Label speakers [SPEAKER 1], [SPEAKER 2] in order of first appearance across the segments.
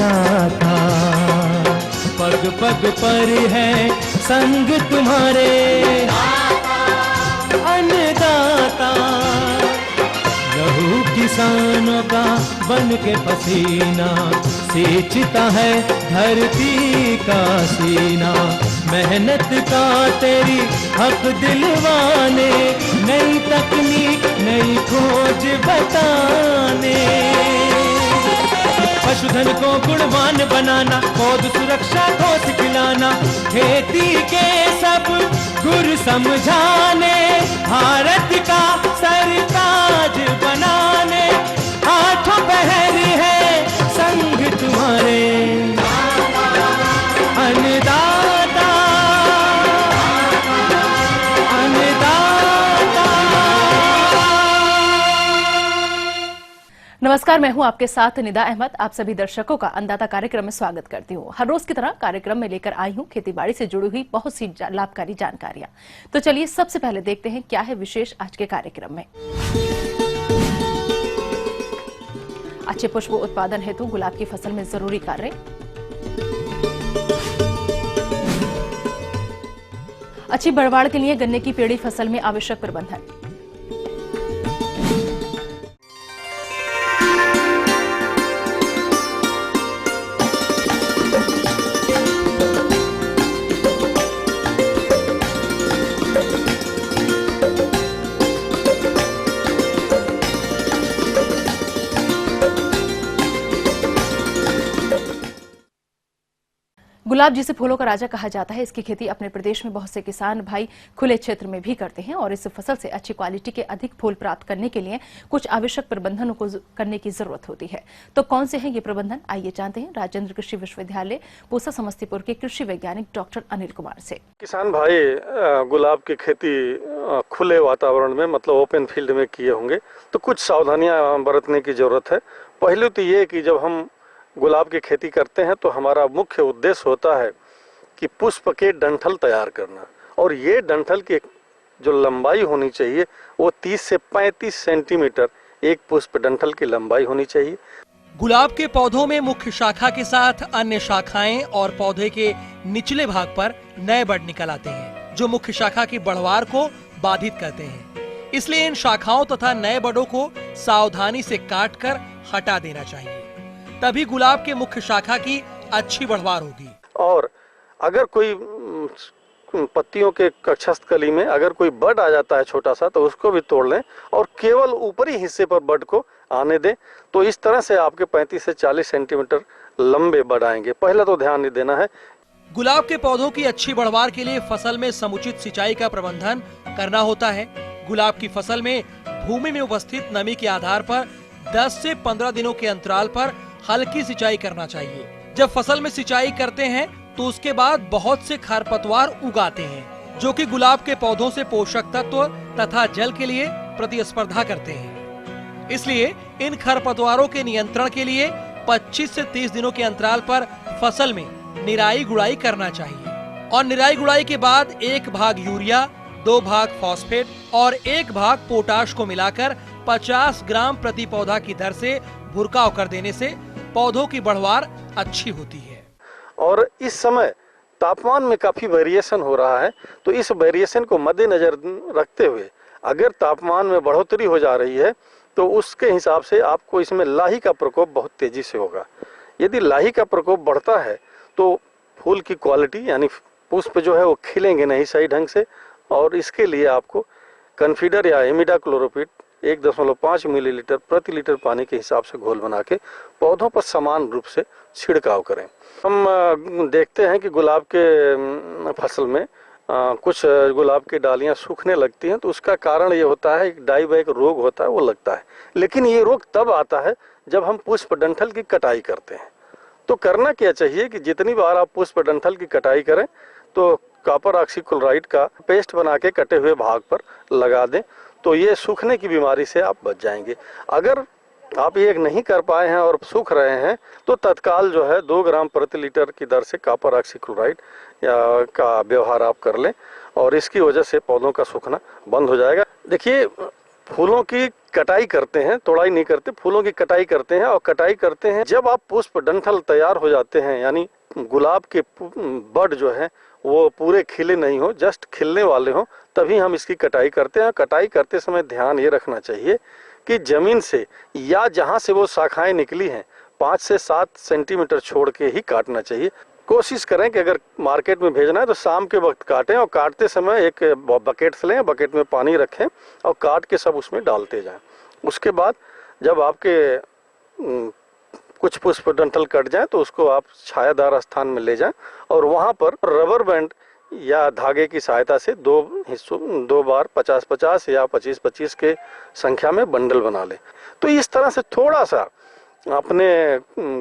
[SPEAKER 1] अन्नदाता, पग पग पर है संग तुम्हारे अन्नदाता। लहू किसानों का बन के पसीना सींचता है धरती का सीना। मेहनत का तेरी हक दिलवाने, नई तकनीक नई खोज बताने। पशुधन को गुणवान बनाना, पौध सुरक्षा को सिखलाना, खेती के सब गुर समझाने, भारत का सरताज बनाने। आठों पहर है संग तुम्हारे अन्नदाता, अन्नदाता।
[SPEAKER 2] नमस्कार, मैं हूं आपके साथ निदा अहमद। आप सभी दर्शकों का अन्नदाता कार्यक्रम में स्वागत करती हूं। हर रोज की तरह कार्यक्रम में लेकर आई हूं खेतीबाड़ी से जुड़ी हुई बहुत सी लाभकारी जानकारियां। तो चलिए सबसे पहले देखते हैं क्या है विशेष आज के कार्यक्रम में। अच्छे पुष्प उत्पादन हेतु गुलाब की फसल में जरूरी कार्य, अच्छी बढ़वाड़ के लिए गन्ने की पेड़ी फसल में आवश्यक प्रबंधन, गुलाब जिसे फूलों का राजा कहा जाता है, इसकी खेती अपने प्रदेश में बहुत से किसान भाई खुले क्षेत्र में भी करते हैं और इस फसल से अच्छी क्वालिटी के अधिक फूल प्राप्त करने के लिए कुछ आवश्यक प्रबंधनों को करने की जरूरत होती है। तो कौन से हैं ये प्रबंधन, आइए जानते हैं राजेंद्र कृषि विश्वविद्यालय पूसा समस्तीपुर के कृषि वैज्ञानिक डॉक्टर अनिल कुमार से।
[SPEAKER 3] किसान भाई गुलाब की खेती खुले वातावरण में मतलब ओपन फील्ड में किए होंगे तो कुछ सावधानियां बरतने की जरूरत है। पहले तो ये कि जब हम गुलाब की खेती करते हैं तो हमारा मुख्य उद्देश्य होता है कि पुष्प के डंठल तैयार करना, और ये डंठल की जो लंबाई होनी चाहिए वो 30 से 35 सेंटीमीटर एक पुष्प डंठल की लंबाई होनी चाहिए।
[SPEAKER 4] गुलाब के पौधों में मुख्य शाखा के साथ अन्य शाखाएं और पौधे के निचले भाग पर नए बड़ निकल आते हैं जो मुख्य शाखा की बढ़वार को बाधित करते हैं। इसलिए इन शाखाओं तथा नए बड़ों को सावधानी से काटकर हटा देना चाहिए, तभी गुलाब के मुख्य शाखा की अच्छी बढ़वार होगी।
[SPEAKER 3] और अगर कोई पत्तियों के कक्षस्थ कली में अगर कोई बड आ जाता है छोटा सा तो उसको भी तोड़ लें और केवल ऊपरी हिस्से पर बड को आने दें, तो इस तरह से आपके 35 से 40 सेंटीमीटर लंबे बड आएंगे। पहला तो ध्यान नहीं देना है।
[SPEAKER 4] गुलाब के पौधों की अच्छी बढ़वार के लिए फसल में समुचित सिंचाई का प्रबंधन करना होता है। गुलाब की फसल में भूमि में उपस्थित नमी के आधार पर 10 से 15 दिनों के अंतराल पर हल्की सिंचाई करना चाहिए। जब फसल में सिंचाई करते हैं तो उसके बाद बहुत से खरपतवार उगाते हैं जो कि गुलाब के पौधों से पोषक तत्व तथा जल के लिए प्रतिस्पर्धा करते हैं। इसलिए इन खरपतवारों के नियंत्रण के लिए 25 से 30 दिनों के अंतराल पर फसल में निराई गुड़ाई करना चाहिए और निराई गुड़ाई के बाद 1 भाग यूरिया, 2 भाग फॉस्फेट और 1 भाग पोटाश को मिलाकर 50 ग्राम प्रति पौधा की दर से भुरकाव कर देने से पौधों की बढ़वार अच्छी होती है।
[SPEAKER 3] और इस समय तापमान में काफी वेरिएशन हो रहा है, तो इस वेरिएशन को मद्देनजर रखते हुए अगर तापमान में बढ़ोतरी हो जा रही है तो उसके हिसाब से आपको इसमें लाही का प्रकोप बहुत तेजी से होगा। यदि लाही का प्रकोप बढ़ता है तो फूल की क्वालिटी यानी पुष्प जो है वो खिलेंगे नहीं सही ढंग से, और इसके लिए आपको कन्फीडर या इमिडाक्लोरोपिड 1.5 मिलीलीटर प्रति लीटर पानी के हिसाब से घोल बना के पौधों पर समान रूप से छिड़काव करें। हम देखते हैं कि गुलाब के फसल में कुछ गुलाब की डालियां सूखने लगती हैं, तो उसका कारण ये होता है कि डाई बैक रोग होता है वो लगता है। लेकिन ये रोग तब आता है जब हम पुष्प डंठल की कटाई करते हैं। तो करना क्या चाहिए कि जितनी बार आप पुष्प डंठल की कटाई करें तो कॉपर ऑक्सीक्लोराइड का पेस्ट बना के कटे हुए भाग पर लगा दें, तो ये सूखने की बीमारी से आप बच जाएंगे। अगर आप ये नहीं कर पाए हैं और सूख रहे हैं तो तत्काल जो है 2 ग्राम प्रति लीटर की दर से कॉपर ऑक्सीक्लोराइड का व्यवहार आप कर लें और इसकी वजह से पौधों का सूखना बंद हो जाएगा। देखिए, फूलों की कटाई करते हैं, तोड़ाई नहीं करते, फूलों की कटाई करते हैं। और कटाई करते हैं जब आप पुष्प डंठल तैयार हो जाते हैं, यानी गुलाब के बड जो है वो पूरे खिले नहीं हो, जस्ट खिलने वाले हो, तभी हम इसकी कटाई करते हैं। कटाई करते समय ध्यान ये रखना चाहिए कि जमीन से या जहाँ से वो शाखाएं निकली हैं 5 से 7 सेंटीमीटर छोड़ के ही काटना चाहिए। कोशिश करें कि अगर मार्केट में भेजना है तो शाम के वक्त काटें, और काटते समय एक बकेट से लें, बकेट में पानी रखें और काट के सब उसमें डालते जाएं। उसके बाद जब आपके कुछ पुष्प डंठल कट जाए तो उसको आप छायादार स्थान में ले जाएं और वहाँ पर रबर बैंड या धागे की सहायता से 2 बार 50-50 या 25-25 के संख्या में बंडल बना लें। तो इस तरह से थोड़ा सा अपने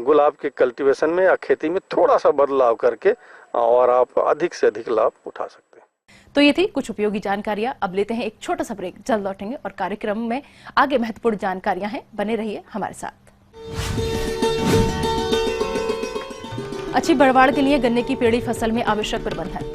[SPEAKER 3] गुलाब के कल्टीवेशन में या खेती में थोड़ा सा बदलाव करके और आप अधिक से अधिक लाभ उठा सकते हैं।
[SPEAKER 2] तो ये थी कुछ उपयोगी जानकारियां। अब लेते हैं एक छोटा सा ब्रेक, जल्द लौटेंगे और कार्यक्रम में आगे महत्वपूर्ण जानकारियां हैं, बने रहिए हमारे साथ। अच्छी बढ़वाड़ के लिए गन्ने की पेड़ी फसल में आवश्यक प्रबंधन।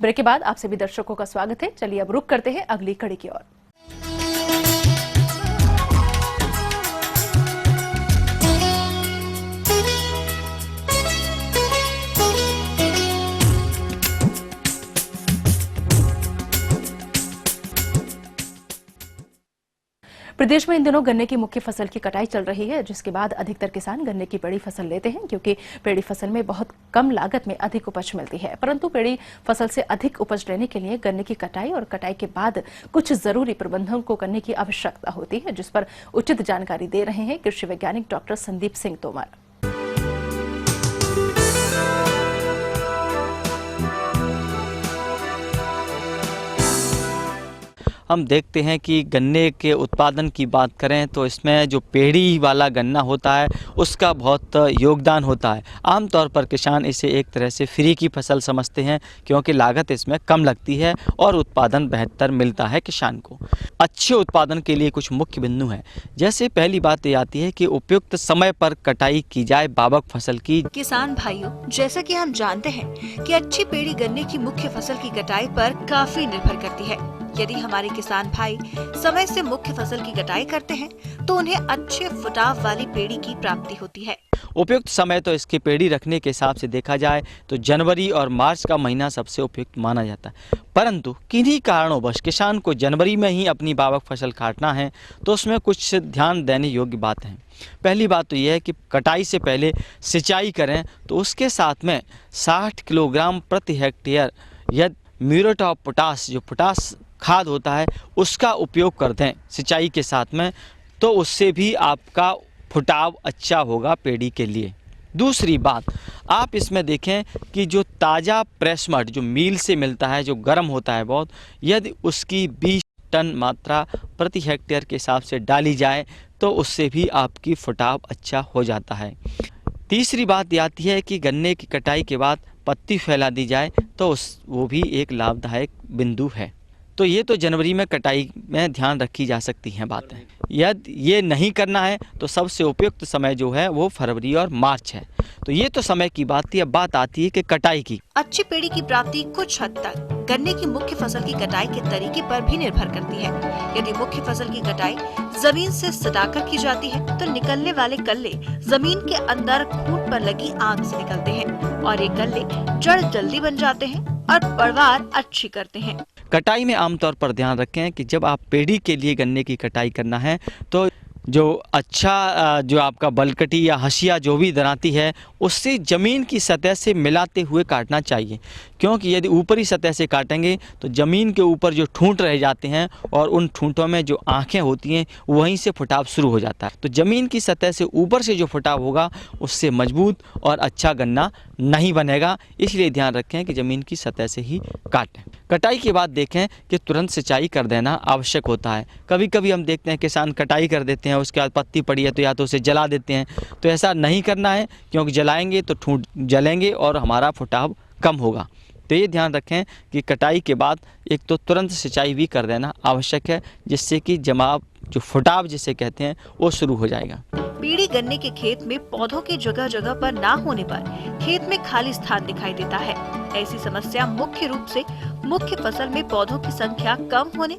[SPEAKER 2] ब्रेक के बाद आप सभी दर्शकों का स्वागत है। चलिए अब रुक करते हैं अगली कड़ी की ओर। प्रदेश में इन दिनों गन्ने की मुख्य फसल की कटाई चल रही है, जिसके बाद अधिकतर किसान गन्ने की पेड़ी फसल लेते हैं, क्योंकि पेड़ी फसल में बहुत कम लागत में अधिक उपज मिलती है। परंतु पेड़ी फसल से अधिक उपज लेने के लिए गन्ने की कटाई और कटाई के बाद कुछ जरूरी प्रबंधों को करने की आवश्यकता होती है, जिस पर उचित जानकारी दे रहे हैं कृषि वैज्ञानिक डॉक्टर संदीप सिंह तोमर।
[SPEAKER 5] हम देखते हैं कि गन्ने के उत्पादन की बात करें तो इसमें जो पेड़ी वाला गन्ना होता है उसका बहुत योगदान होता है। आमतौर पर किसान इसे एक तरह से फ्री की फसल समझते हैं, क्योंकि लागत इसमें कम लगती है और उत्पादन बेहतर मिलता है किसान को। अच्छे उत्पादन के लिए कुछ मुख्य बिंदु हैं। जैसे पहली बात ये आती है कि उपयुक्त समय पर कटाई की जाए बाबक फसल की।
[SPEAKER 6] किसान भाइयों, जैसा कि हम जानते हैं कि अच्छी पेड़ी गन्ने की मुख्य फसल की कटाई पर काफी निर्भर करती है। यदि हमारे किसान भाई समय से मुख्य फसल की कटाई करते हैं तो उन्हें अच्छे फुटाव वाली पेड़ी की प्राप्ति होती है।
[SPEAKER 5] उपयुक्त समय तो इसकी पेड़ी रखने के हिसाब से देखा जाए तो जनवरी और मार्च का महीना सबसे उपयुक्त माना जाता है। परंतु किन्हीं कारणोंवश किसान को जनवरी में ही अपनी बाबक फसल काटना है तो उसमें कुछ ध्यान देने योग्य बात है। पहली बात तो यह है कि कटाई से पहले सिंचाई करें तो उसके साथ में 60 किलोग्राम प्रति हेक्टेयर या म्यूरेट ऑफ पोटाश, जो पोटाश खाद होता है, उसका उपयोग कर दें सिंचाई के साथ में, तो उससे भी आपका फुटाव अच्छा होगा पेड़ी के लिए। दूसरी बात, आप इसमें देखें कि जो ताज़ा प्रेस मड जो मील से मिलता है, जो गर्म होता है बहुत, यदि उसकी 20 टन मात्रा प्रति हेक्टेयर के हिसाब से डाली जाए तो उससे भी आपकी फुटाव अच्छा हो जाता है। तीसरी बात ये आती है कि गन्ने की कटाई के बाद पत्ती फैला दी जाए तो वो भी एक लाभदायक बिंदु है। तो ये तो जनवरी में कटाई में ध्यान रखी जा सकती हैं बातें। यदि ये नहीं करना है तो सबसे उपयुक्त समय जो है वो फरवरी और मार्च है। तो ये तो समय की बात थी। अब बात आती है कि कटाई की।
[SPEAKER 6] अच्छी पेड़ी की प्राप्ति कुछ हद तक गन्ने की मुख्य फसल की कटाई के तरीके पर भी निर्भर करती है। यदि मुख्य फसल की कटाई जमीन से सटाकर की जाती है तो निकलने वाले कल्ले जमीन के अंदर खूंट पर लगी आग से निकलते हैं और ये कल्ले जड़ जल्दी बन जाते हैं और पैदावार अच्छी करते हैं।
[SPEAKER 5] कटाई में आमतौर पर ध्यान रखें कि जब आप पेड़ी के लिए गन्ने की कटाई करना है तो जो अच्छा जो आपका बलकटी या हसिया जो भी दराती है उससे ज़मीन की सतह से मिलाते हुए काटना चाहिए, क्योंकि यदि ऊपरी सतह से काटेंगे तो ज़मीन के ऊपर जो ठूंठ रह जाते हैं और उन ठूंठों में जो आँखें होती हैं वहीं से फुटाव शुरू हो जाता है। तो ज़मीन की सतह से ऊपर से जो फुटाव होगा उससे मजबूत और अच्छा गन्ना नहीं बनेगा, इसलिए ध्यान रखें कि ज़मीन की सतह से ही काटें। कटाई के बाद देखें कि तुरंत सिंचाई कर देना आवश्यक होता है। कभी कभी हम देखते हैं किसान कटाई कर देते हैं, उसके बाद पत्ती पड़ी है तो या तो उसे जला देते हैं। तो ऐसा नहीं करना है, क्योंकि जलाएंगे तो ठूंठ जलेंगे और हमारा फुटाव कम होगा। तो ये ध्यान रखें कि कटाई के बाद एक तो तुरंत सिंचाई भी कर देना आवश्यक है, जिससे कि जमाव जो फुटाव जिसे कहते हैं वो शुरू हो जाएगा।
[SPEAKER 6] पीढ़ी गन्ने के खेत में पौधों के जगह जगह पर ना होने पर खेत में खाली स्थान दिखाई देता है। ऐसी समस्या मुख्य रूप से मुख्य फसल में पौधों की संख्या कम होने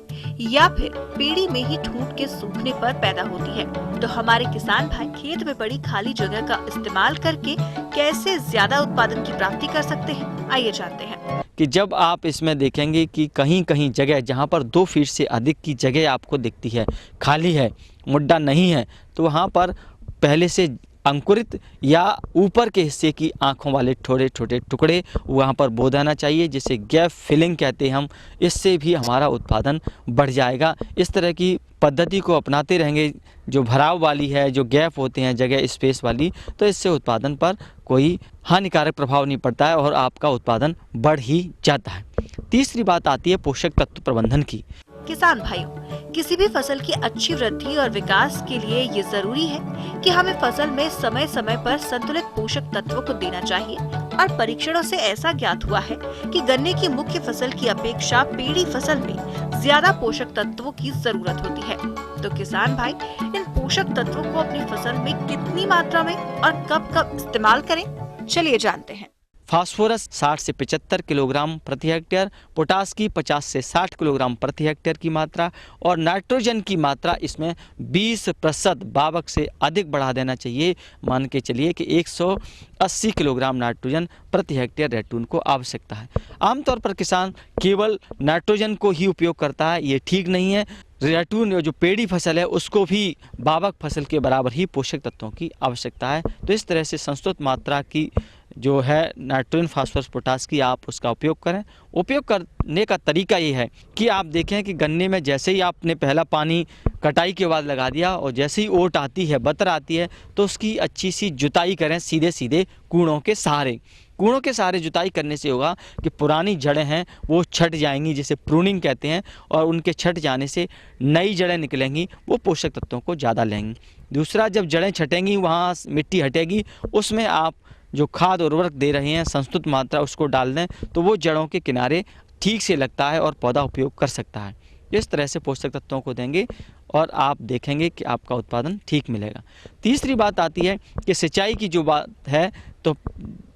[SPEAKER 6] या फिर पेड़ी में ही ठूंठ के सूखने पर पैदा होती है। तो हमारे किसान भाई खेत में पड़ी खाली जगह का इस्तेमाल करके कैसे ज्यादा उत्पादन की प्राप्ति कर सकते हैं, आइए जानते हैं।
[SPEAKER 5] कि जब आप इसमें देखेंगे कि कहीं कहीं जगह जहाँ पर 2 फीट से अधिक की जगह आपको दिखती है, खाली है, मुड्डा नहीं है, तो वहाँ पर पहले से अंकुरित या ऊपर के हिस्से की आँखों वाले छोटे छोटे टुकड़े वहाँ पर बो देना चाहिए, जिसे गैप फिलिंग कहते हैं हम। इससे भी हमारा उत्पादन बढ़ जाएगा। इस तरह की पद्धति को अपनाते रहेंगे जो भराव वाली है, जो गैप होते हैं जगह स्पेस वाली, तो इससे उत्पादन पर कोई हानिकारक प्रभाव नहीं पड़ता है और आपका उत्पादन बढ़ ही जाता है। तीसरी बात आती है पोषक तत्व प्रबंधन की।
[SPEAKER 6] किसान भाइयों, किसी भी फसल की अच्छी वृद्धि और विकास के लिए ये जरूरी है कि हमें फसल में समय समय पर संतुलित पोषक तत्वों को देना चाहिए। और परीक्षणों से ऐसा ज्ञात हुआ है कि गन्ने की मुख्य फसल की अपेक्षा पेड़ी फसल में ज्यादा पोषक तत्वों की जरूरत होती है। तो किसान भाई इन पोषक तत्वों को अपनी फसल में कितनी मात्रा में और कब कब इस्तेमाल करें, चलिए जानते हैं।
[SPEAKER 5] फास्फोरस 60 से 75 किलोग्राम प्रति हेक्टेयर, पोटास की 50 से 60 किलोग्राम प्रति हेक्टेयर की मात्रा और नाइट्रोजन की मात्रा इसमें 20% बावक से अधिक बढ़ा देना चाहिए। मान के चलिए कि 180 किलोग्राम नाइट्रोजन प्रति हेक्टेयर रेटून को आवश्यकता है। आमतौर पर किसान केवल नाइट्रोजन को ही उपयोग करता है, ये ठीक नहीं है। रेटून जो पेड़ी फसल है उसको भी बावक फसल के बराबर ही पोषक तत्वों की आवश्यकता है। तो इस तरह से संस्तुत मात्रा की जो है नाइट्रोजन, फास्फोरस, पोटास की आप उसका उपयोग करें। उपयोग करने का तरीका ये है कि आप देखें कि गन्ने में जैसे ही आपने पहला पानी कटाई के बाद लगा दिया और जैसे ही ओट आती है, बतर आती है, तो उसकी अच्छी सी जुताई करें सीधे सीधे कूड़ों के सहारे। कूड़ों के सहारे जुताई करने से होगा कि पुरानी जड़ें हैं वो छट जाएंगी, जिसे प्रूनिंग कहते हैं, और उनके छट जाने से नई जड़ें निकलेंगी, वो पोषक तत्वों को ज़्यादा लेंगी। दूसरा, जब जड़ें छटेंगी वहाँ मिट्टी हटेगी, उसमें आप जो खाद उर्वरक दे रहे हैं संस्तुत मात्रा उसको डाल दें, तो वो जड़ों के किनारे ठीक से लगता है और पौधा उपयोग कर सकता है। इस तरह से पोषक तत्वों को देंगे और आप देखेंगे कि आपका उत्पादन ठीक मिलेगा। तीसरी बात आती है कि सिंचाई की जो बात है, तो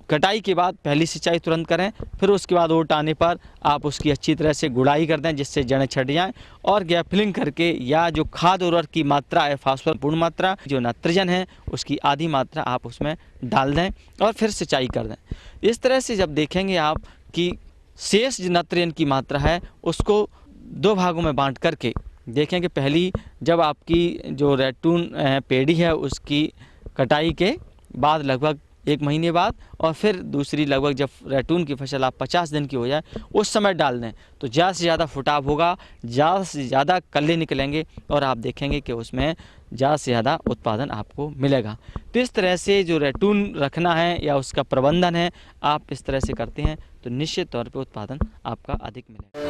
[SPEAKER 5] कटाई के बाद पहली सिंचाई तुरंत करें, फिर उसके बाद ओट आने पर आप उसकी अच्छी तरह से गुड़ाई कर दें जिससे जड़ें छट जाएं, और गैप फिलिंग करके या जो खाद उर्वरक की मात्रा है, फास्फोरस पूर्ण मात्रा, जो नाइट्रोजन है उसकी आधी मात्रा आप उसमें डाल दें और फिर सिंचाई कर दें। इस तरह से जब देखेंगे आप कि शेष जो नाइट्रोजन की मात्रा है उसको 2 भागों में बांट करके देखें कि पहली जब आपकी जो रेटून पेड़ी है उसकी कटाई के बाद लगभग 1 महीने बाद, और फिर दूसरी लगभग जब रेटून की फसल आप 50 दिन की हो जाए उस समय डाल दें, तो ज़्यादा से ज़्यादा फुटाव होगा, ज़्यादा से ज़्यादा कल्ले निकलेंगे और आप देखेंगे कि उसमें ज़्यादा से ज़्यादा उत्पादन आपको मिलेगा। तो इस तरह से जो रेटून रखना है या उसका प्रबंधन है आप इस तरह से करते हैं तो निश्चित तौर पर उत्पादन आपका अधिक मिलेगा।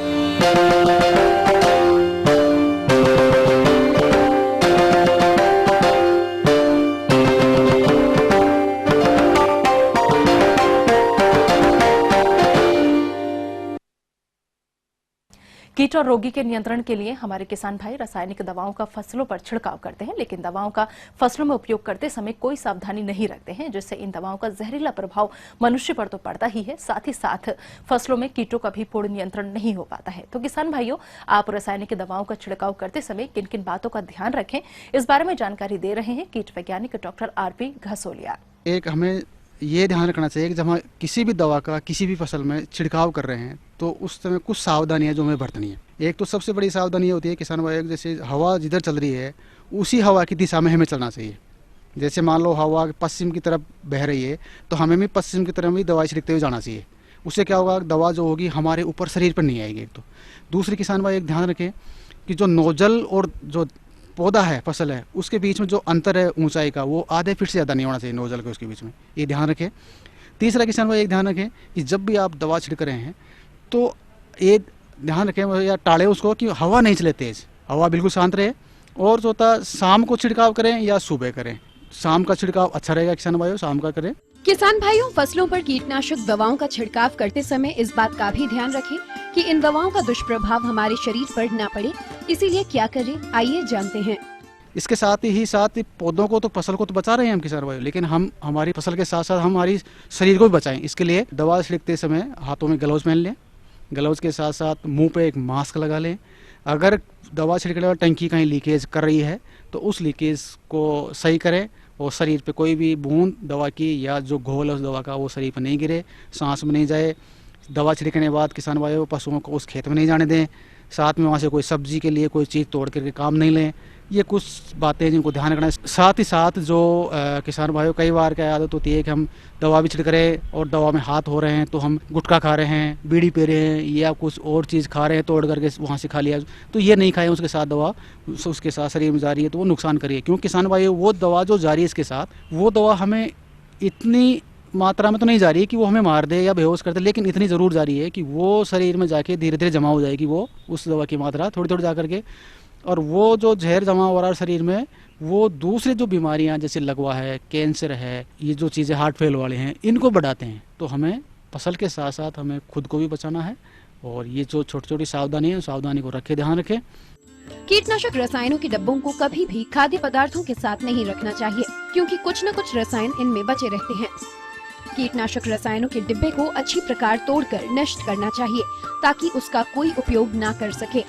[SPEAKER 2] कीट और रोगी के नियंत्रण के लिए हमारे किसान भाई रासायनिक दवाओं का फसलों पर छिड़काव करते हैं, लेकिन दवाओं का फसलों में उपयोग करते समय कोई सावधानी नहीं रखते हैं, जिससे इन दवाओं का जहरीला प्रभाव मनुष्य पर तो पड़ता ही है, साथ ही साथ फसलों में कीटों का भी पूर्ण नियंत्रण नहीं हो पाता है। तो किसान भाइयों, आप रासायनिक दवाओं का छिड़काव करते समय किन किन बातों का ध्यान रखें, इस बारे में जानकारी दे रहे हैं कीट वैज्ञानिक डॉक्टर आरपी घसोलिया।
[SPEAKER 7] एक हमें ये ध्यान रखना चाहिए कि जब हम किसी भी दवा का किसी भी फसल में छिड़काव कर रहे हैं तो उस समय कुछ सावधानियां जो हमें बरतनी है। एक तो सबसे बड़ी सावधानी होती है किसान भाई, जैसे हवा जिधर चल रही है उसी हवा की दिशा में हमें चलना चाहिए। जैसे मान लो हवा पश्चिम की तरफ बह रही है तो हमें भी पश्चिम की तरफ भी दवाई छिड़कते हुए जाना चाहिए। उससे क्या होगा, दवा जो होगी हमारे ऊपर शरीर पर नहीं आएगी। एक तो दूसरी किसान भाई एक ध्यान रखें कि जो नोजल और जो पौधा है, फसल है, उसके बीच में जो अंतर है ऊंचाई का वो आधे फीट से ज़्यादा नहीं होना चाहिए नोजल के उसके बीच में, ये ध्यान रखें। तीसरा किसान भाई एक ध्यान रखें कि जब भी आप दवा छिड़क रहे हैं तो ये ध्यान रखें या टाड़े उसको कि हवा नहीं चले तेज़, हवा बिल्कुल शांत रहे। और जो होता शाम को छिड़काव करें या सुबह करें, शाम का छिड़काव अच्छा रहेगा किसान भाइयों, शाम का करें।
[SPEAKER 8] किसान भाइयों, फसलों पर कीटनाशक दवाओं का छिड़काव करते समय इस बात का भी ध्यान रखें कि इन दवाओं का दुष्प्रभाव हमारे शरीर पर न पड़े। इसीलिए क्या करें, आइए जानते हैं।
[SPEAKER 7] इसके साथ ही पौधों को तो, फसल को तो बचा रहे हैं हम किसान भाई, लेकिन हम हमारी फसल के साथ साथ हमारी शरीर को भी बचाएं। इसके लिए दवा छिड़कते समय हाथों में ग्लव्स पहन लें, ग्लव्स के साथ साथ मुंह पे एक मास्क लगा लें। अगर दवा छिड़कने वाली टंकी कहीं लीकेज कर रही है तो उस लीकेज को सही करें और शरीर पे कोई भी बूंद दवा की या जो घोल है उस दवा का वो शरीर पर नहीं गिरे, सांस में नहीं जाए। दवा छिड़कने के बाद किसान भाइयों पशुओं को उस खेत में नहीं जाने दें। साथ में वहाँ से कोई सब्जी के लिए कोई चीज़ तोड़ करके काम नहीं लें। ये कुछ बातें जिनको ध्यान रखना है। साथ ही साथ जो किसान भाइयों कई बार क्या आदत होती है कि हम दवा भी छिड़क रहे हैं और दवा में हाथ हो रहे हैं तो हम गुटखा खा रहे हैं, बीड़ी पी रहे हैं या कुछ और चीज़ खा रहे हैं तोड़ करके वहाँ से खा लिया, तो ये नहीं खाएं। उसके साथ दवा उसके साथ शरीर में जा रही है तो वो नुकसान करिए, क्योंकि किसान भाइयों वो दवा जो जा रही है इसके साथ वो दवा हमें इतनी मात्रा में तो नहीं जा रही है कि वो हमें मार दे या बेहोश कर दे, लेकिन इतनी ज़रूर जा रही है कि वो शरीर में जाके धीरे धीरे जमा हो जाएगी वो उस दवा की मात्रा थोड़ी थोड़ी जा करके, और वो जो जहर जमा हो रहा है शरीर में वो दूसरी जो बीमारियां जैसे लगवा है, कैंसर है, ये जो चीज़ें हार्ट फेल वाले हैं इनको बढ़ाते हैं। तो हमें फसल के साथ साथ हमें खुद को भी बचाना है और ये जो छोटी छोटी सावधानी है सावधानी को रखे, ध्यान रखें।
[SPEAKER 8] कीटनाशक रसायनों के डिब्बों को कभी भी खाद्य पदार्थों के साथ नहीं रखना चाहिए, क्योंकि कुछ न कुछ रसायन इनमें बचे रहते हैं। कीटनाशक रसायनों के डिब्बे को अच्छी प्रकार तोड़कर नष्ट करना चाहिए ताकि उसका कोई उपयोग न कर सके।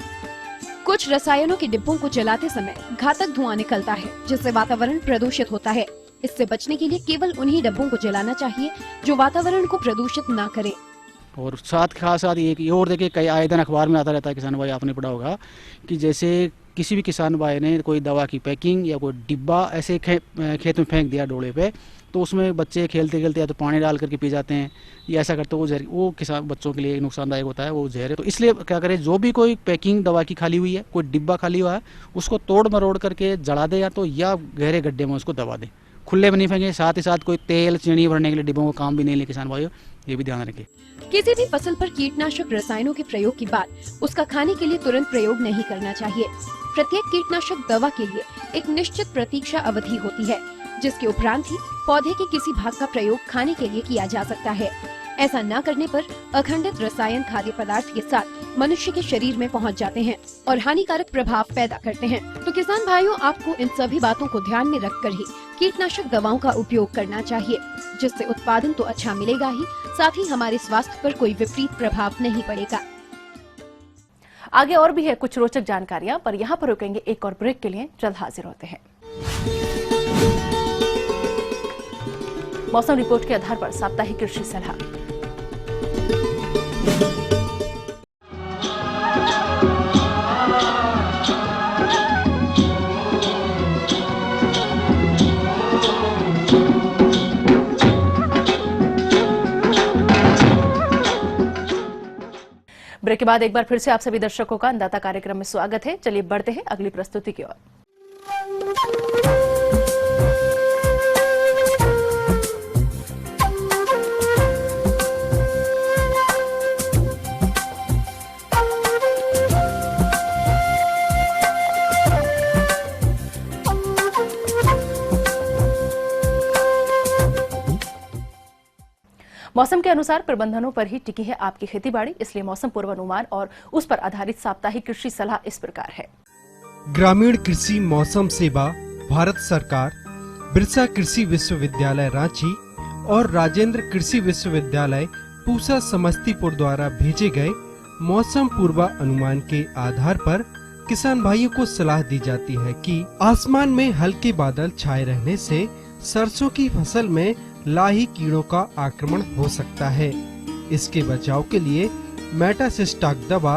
[SPEAKER 8] कुछ रसायनों के डिब्बों को जलाते समय घातक धुआं निकलता है जिससे वातावरण प्रदूषित होता है। इससे बचने के लिए केवल उन्हीं डिब्बों को जलाना चाहिए जो वातावरण को प्रदूषित न करे।
[SPEAKER 7] और साथ ये और देखिए कई आए दिन अखबार में आता रहता है, किसान भाई आपने पढ़ा होगा कि जैसे किसी भी किसान भाई ने कोई दवा की पैकिंग या कोई डिब्बा ऐसे खेत में फेंक दिया डोले पे, तो उसमें बच्चे खेलते खेलते या तो पानी डाल करके पी जाते हैं या ऐसा करते, वो जहर वो किसान बच्चों के लिए नुकसानदायक होता है, वो जहर है। तो इसलिए क्या करें, जो भी कोई पैकिंग दवा की खाली हुई है, कोई डिब्बा खाली हुआ है, उसको तोड़ मरोड़ करके जला दे या तो या गहरे गड्ढे में उसको दबा दें, खुले में नहीं फेंके। साथ ही साथ कोई तेल चीनी भरने के लिए डिब्बों को काम भी नहीं ले किसान भाइयों, ये भी ध्यान रखें।
[SPEAKER 8] किसी भी फसल पर कीटनाशक रसायनों के प्रयोग के बाद उसका खाने के लिए तुरंत प्रयोग नहीं करना चाहिए। प्रत्येक कीटनाशक दवा के लिए एक निश्चित प्रतीक्षा अवधि होती है, जिसके उपरांत ही पौधे के किसी भाग का प्रयोग खाने के लिए किया जा सकता है। ऐसा न करने पर अखंडित रसायन खाद्य पदार्थ के साथ मनुष्य के शरीर में पहुंच जाते हैं और हानिकारक प्रभाव पैदा करते हैं। तो किसान भाइयों, आपको इन सभी बातों को ध्यान में रखकर ही कीटनाशक दवाओं का उपयोग करना चाहिए, जिससे उत्पादन तो अच्छा मिलेगा ही, साथ ही हमारे स्वास्थ्य पर कोई विपरीत प्रभाव नहीं पड़ेगा।
[SPEAKER 2] आगे और भी है कुछ रोचक जानकारियां, पर यहाँ पर रुकेंगे एक और ब्रेक के लिए। जल्द हाजिर होते हैं। मौसम रिपोर्ट के आधार पर साप्ताहिक कृषि सलाह। ब्रेक के बाद एक बार फिर से आप सभी दर्शकों का अन्नदाता कार्यक्रम में स्वागत है। चलिए बढ़ते हैं अगली प्रस्तुति की ओर। मौसम के अनुसार प्रबंधनों पर ही टिकी है आपकी खेतीबाड़ी, इसलिए मौसम पूर्वानुमान और उस पर आधारित साप्ताहिक कृषि सलाह इस प्रकार है।
[SPEAKER 9] ग्रामीण कृषि मौसम सेवा भारत सरकार, बिरसा कृषि विश्वविद्यालय रांची और राजेंद्र कृषि विश्वविद्यालय पूसा समस्तीपुर द्वारा भेजे गए मौसम पूर्वानुमान के आधार पर किसान भाइयों को सलाह दी जाती है कि आसमान में हल्के बादल छाए रहने से सरसों की फसल में लाही कीड़ों का आक्रमण हो सकता है। इसके बचाव के लिए मेटासिस्टाक दवा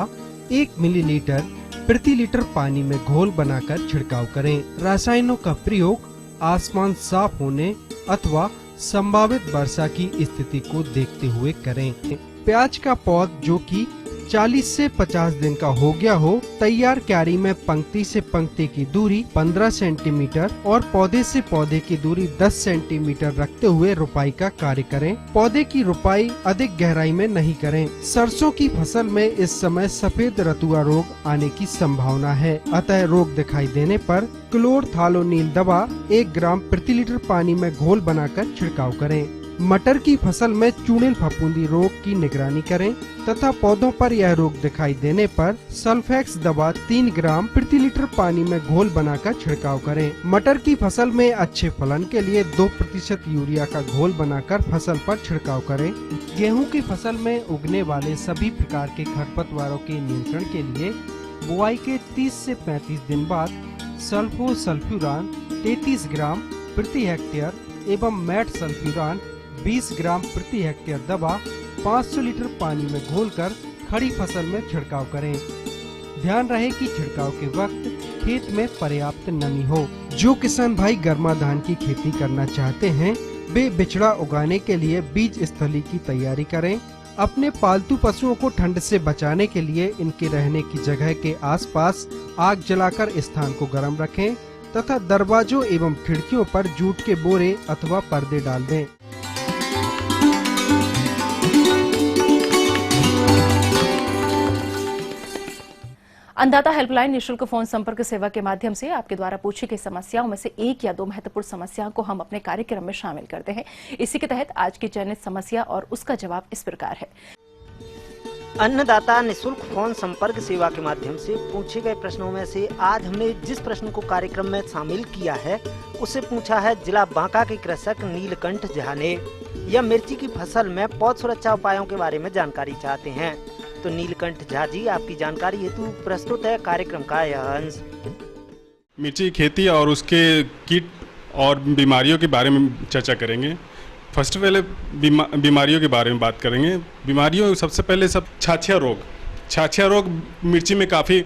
[SPEAKER 9] 1 मिलीलीटर प्रति लीटर पानी में घोल बनाकर छिड़काव करें। रसायनों का प्रयोग आसमान साफ होने अथवा संभावित वर्षा की स्थिति को देखते हुए करें। प्याज का पौध जो कि 40 से 50 दिन का हो गया हो, तैयार क्यारी में पंक्ति से पंक्ति की दूरी 15 सेंटीमीटर और पौधे से पौधे की दूरी 10 सेंटीमीटर रखते हुए रुपाई का कार्य करें। पौधे की रुपाई अधिक गहराई में नहीं करें। सरसों की फसल में इस समय सफेद रतुआ रोग आने की संभावना है, अतः रोग दिखाई देने पर क्लोरथालोनील दवा 1 ग्राम प्रति लीटर पानी में घोल बनाकर छिड़काव करें। मटर की फसल में चूड़िल फफूंदी रोग की निगरानी करें तथा पौधों पर यह रोग दिखाई देने पर सल्फेक्स दवा 3 ग्राम प्रति लीटर पानी में घोल बनाकर छिड़काव करें। मटर की फसल में अच्छे फलन के लिए 2% यूरिया का घोल बनाकर फसल पर छिड़काव करें। गेहूं की फसल में उगने वाले सभी प्रकार के खरपतवारों के नियंत्रण के लिए बुआई के 30 से 35 दिन बाद सल्फोसल्फ्यूरान 33 ग्राम प्रति हेक्टेयर एवं मैट सल्फ्यूरान 20 ग्राम प्रति हेक्टेयर दवा 500 लीटर पानी में घोलकर खड़ी फसल में छिड़काव करें। ध्यान रहे कि छिड़काव के वक्त खेत में पर्याप्त नमी हो। जो किसान भाई गर्मा धान की खेती करना चाहते हैं वे बिचड़ा उगाने के लिए बीज स्थली की तैयारी करें। अपने पालतू पशुओं को ठंड से बचाने के लिए इनके रहने की जगह के आसपास आग जलाकर स्थान को गर्म रखें तथा दरवाजों एवं खिड़कियों पर जूट के बोरे अथवा पर्दे डाल दें।
[SPEAKER 2] अन्नदाता हेल्पलाइन निशुल्क फोन संपर्क सेवा के माध्यम से आपके द्वारा पूछी गई समस्याओं में से 1 या 2 महत्वपूर्ण समस्याओं को हम अपने कार्यक्रम में शामिल करते हैं। इसी के तहत आज की चयनित समस्या और उसका जवाब इस प्रकार है।
[SPEAKER 10] अन्नदाता निशुल्क फोन संपर्क सेवा के माध्यम से पूछे गए प्रश्नों में से आज हमने जिस प्रश्न को कार्यक्रम में शामिल किया है उससे पूछा है जिला बांका के कृषक नीलकंठ झा ने। यह मिर्ची की फसल में पौध सुरक्षा उपायों के बारे में जानकारी चाहते हैं। तो नीलकंठ झा जी, आपकी जानकारी हेतु प्रस्तुत है कार्यक्रम का यह अंश।
[SPEAKER 11] मिर्ची की खेती और उसके कीट और बीमारियों के बारे में चर्चा करेंगे। फर्स्ट पहले बीमारियों के बारे में बात करेंगे। बीमारियों सबसे पहले सब छाछिया रोग मिर्ची में काफ़ी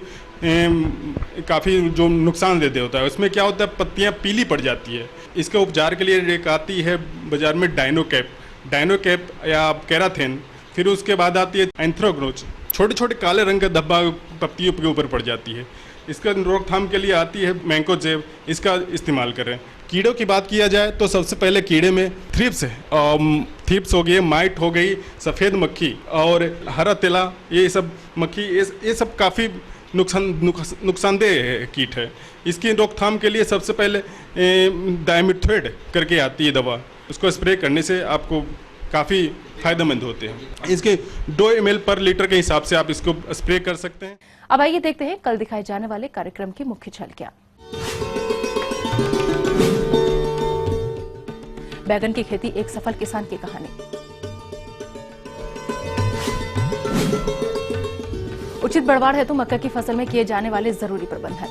[SPEAKER 11] जो नुकसान देते होता है। उसमें क्या होता है, पत्तियां पीली पड़ जाती है। इसके उपचार के लिए एक आती है बाजार में डायनोकैप या कैराथेन। फिर उसके बाद आती है एंथ्रोग्नोच, छोटे छोटे काले रंग का धब्बा पत्तियों के ऊपर पड़ जाती है। इसका रोकथाम के लिए आती है मैंकोजेब, इसका इस्तेमाल करें। कीड़ों की बात किया जाए तो सबसे पहले कीड़े में थ्रिप्स हो गई, माइट हो गई, सफ़ेद मक्खी और हरा तिला, ये सब मक्खी ये सब काफ़ी नुकसानदेह कीट है। इसकी रोकथाम के लिए सबसे पहले डायमिथोएड करके आती है दवा, उसको स्प्रे करने से आपको काफ़ी फायदेमंद होते हैं। इसके 2 ml पर लीटर के हिसाब से आप इसको स्प्रे कर सकते हैं।
[SPEAKER 2] अब आइए देखते हैं कल दिखाए जाने वाले कार्यक्रम की मुख्य झलकियां। बैगन की खेती एक सफल किसान की कहानी। उचित बढ़वाड़ हेतु मक्का की फसल में किए जाने वाले जरूरी प्रबंधन।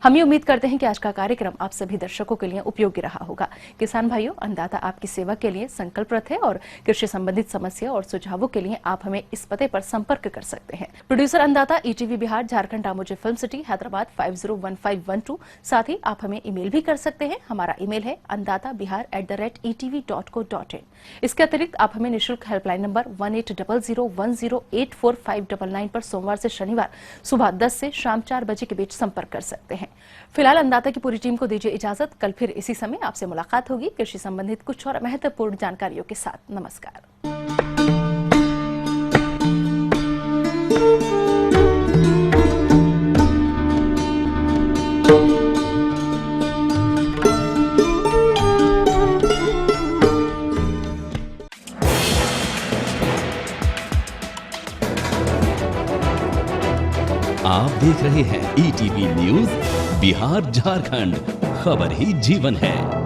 [SPEAKER 2] हम ये उम्मीद करते हैं कि आज का कार्यक्रम आप सभी दर्शकों के लिए उपयोगी रहा होगा। किसान भाइयों, अन्नदाता आपकी सेवा के लिए संकल्परत है और कृषि संबंधित समस्या और सुझावों के लिए आप हमें इस पते पर संपर्क कर सकते हैं। प्रोड्यूसर अन्नदाता, ETV Bihar, Jharkhand, Ramoji film city, Hyderabad 501512। साथ ही आप हमें ईमेल भी कर सकते हैं। हमारा ईमेल है anndatabihar@etv.co.in। इसके अतिरिक्त आप हमें निःशुल्क हेल्पलाइन नंबर 180010084599 पर सोमवार से शनिवार सुबह 10 से शाम 4 बजे के बीच संपर्क कर सकते हैं। फिलहाल अन्नदाता की पूरी टीम को दीजिए इजाजत। कल फिर इसी समय आपसे मुलाकात होगी कृषि संबंधित कुछ और महत्वपूर्ण जानकारियों के साथ। नमस्कार।
[SPEAKER 12] आप देख रहे हैं ETV न्यूज बिहार झारखंड, खबर ही जीवन है।